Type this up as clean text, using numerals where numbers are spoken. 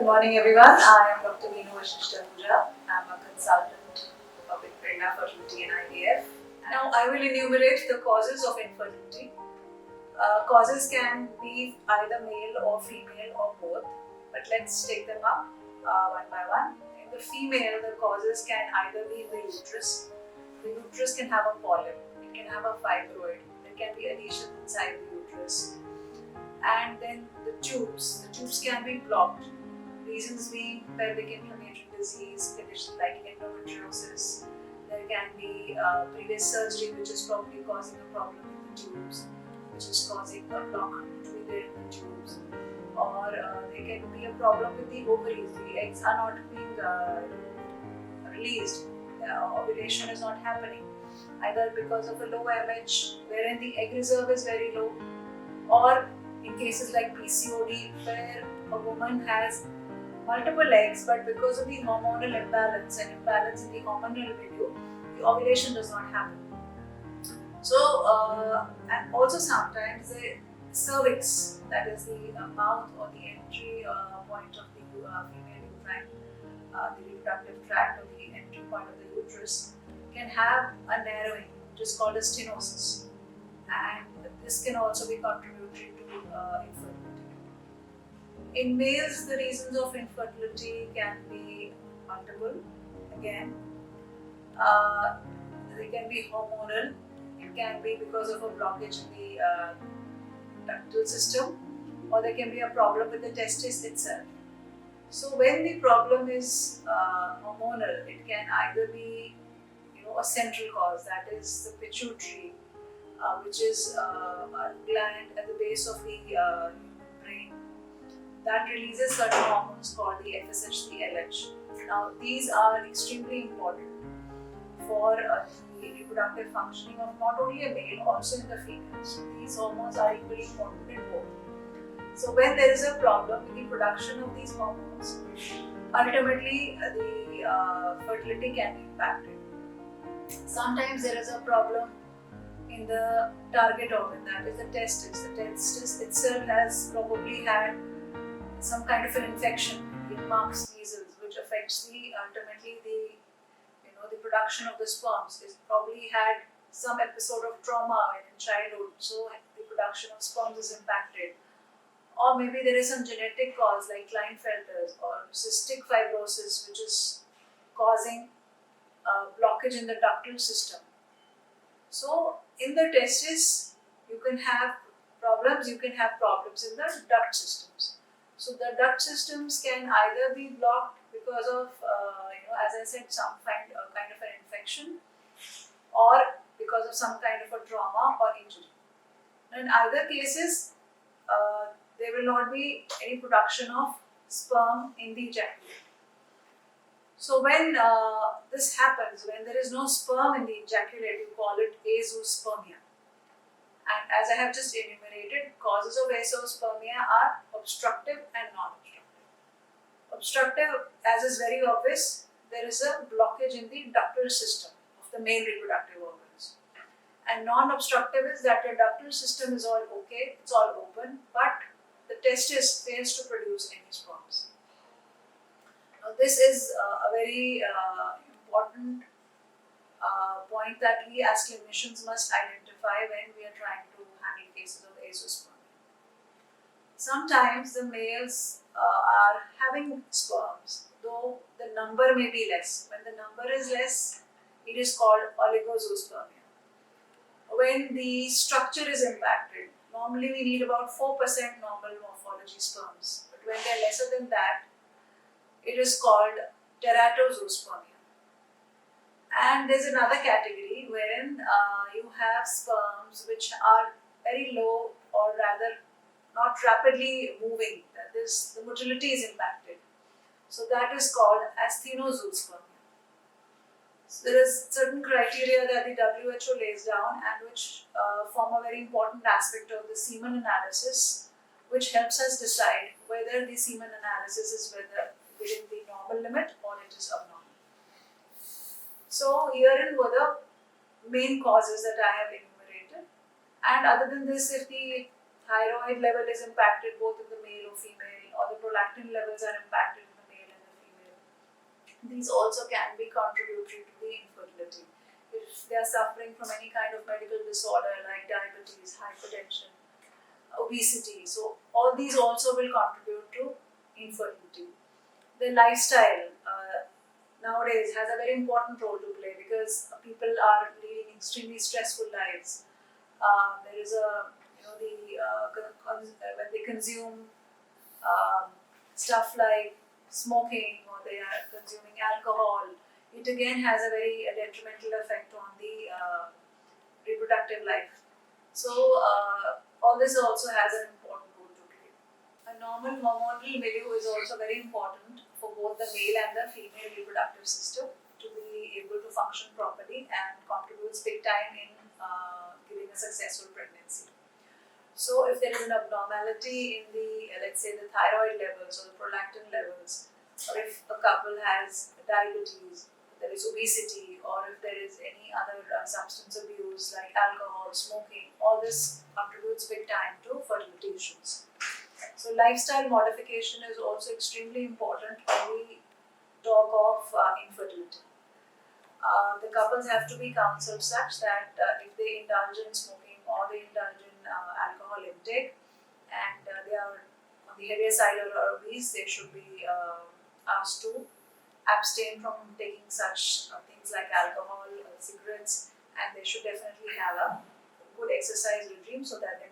morning everyone. I am Dr. Meenu Vashisht. I am a consultant with Birla Fertility IVF. Now I will enumerate the causes of infertility. Causes can be either male or female or both, but let's take them up one by one. In the female, the causes can either be in the uterus. The uterus can have a polyp, it can have a fibroid, there can be a lesion inside the uterus. And then the tubes can be blocked. Reasons being pelvic inflammatory disease, conditions like endometriosis. There can be previous surgery which is probably causing a problem in the tubes, which is causing a block to be there in the tubes. Or there can be a problem with the ovaries. The eggs are not being released. Ovulation is not happening. Either because of a low MH, wherein the egg reserve is very low, or in cases like PCOD, where a woman has multiple eggs, but because of the hormonal imbalance and imbalance in the hormonal milieu, the ovulation does not happen. So, and also sometimes the cervix, that is the mouth or the entry point of the female uterine, the reproductive tract or the entry point of the uterus, can have a narrowing, which is called a stenosis, and this can also be contributory to infertility. In males, the reasons of infertility can be multiple. Again, they can be hormonal. It can be because of a blockage in the ductal system, or there can be a problem with the testis itself. So when the problem is hormonal, it can either be a central cause, that is the pituitary, which is a gland at the base of the brain that releases certain hormones called the FSH, the LH. Now these are extremely important for the reproductive functioning of not only a male, also in the females. These hormones are equally important in both. So when there is a problem with the production of these hormones, ultimately the fertility can be impacted. Sometimes there is a problem in the target organ, that is the testis. The testis itself has probably had some kind of an infection, it marks measles, which affects ultimately the production of the sperms. It probably had some episode of trauma in childhood, so the production of sperms is impacted. Or maybe there is some genetic cause like Klinefelter's or cystic fibrosis, which is causing blockage in the ductal system. So in the testis, you can have problems in the duct systems. So the duct systems can either be blocked because of, as I said, some kind of an infection, or because of some kind of a trauma or injury. In either cases, there will not be any production of sperm in the ejaculate. So when this happens, when there is no sperm in the ejaculate, you call it azoospermia. And as I have just enumerated, causes of azoospermia are obstructive and non-obstructive. Obstructive, as is very obvious, there is a blockage in the ductal system of the male reproductive organs. And non-obstructive is that the ductal system is all okay, it's all open, but the testis fails to produce any sperms. Now, this is a very important point that we as clinicians must identify when we are trying to handle cases of azoospermia. Sometimes the males are having sperms, though the number may be less. When the number is less, it is called oligozoospermia. When the structure is impacted, normally we need about 4% normal morphology sperms, but when they are lesser than that, it is called teratozoospermia. And there's another category wherein you have sperms which are very low, or rather not rapidly moving, that is, the motility is impacted. So that is called asthenozoospermia. So there is certain criteria that the WHO lays down and which form a very important aspect of the semen analysis, which helps us decide whether the semen analysis is within the normal limit or it is abnormal. So herein were the main causes that I have enumerated, and other than this, if the thyroid level is impacted both in the male or female, or the prolactin levels are impacted in the male and the female. These also can be contributory to the infertility. If they are suffering from any kind of medical disorder like diabetes, hypertension, obesity, so all these also will contribute to infertility. The lifestyle nowadays has a very important role to play because people are leading extremely stressful lives. There is a when they consume stuff like smoking or they are consuming alcohol, it again has a very detrimental effect on the reproductive life. So all this also has an important role to play. A normal hormonal milieu is also very important for both the male and the female reproductive system to be able to function properly and contributes big time in giving a successful pregnancy. So if there is an abnormality in the, let's say, the thyroid levels or the prolactin levels, or if a couple has diabetes, there is obesity, or if there is any other substance abuse like alcohol, smoking, all this contributes big time to fertility issues. So lifestyle modification is also extremely important when we talk of infertility. The couples have to be counseled such that if they indulge in smoking or they indulge in alcohol intake and they are on the heavier side or are obese, they should be asked to abstain from taking such things like alcohol, cigarettes, and they should definitely have a good exercise regime so that they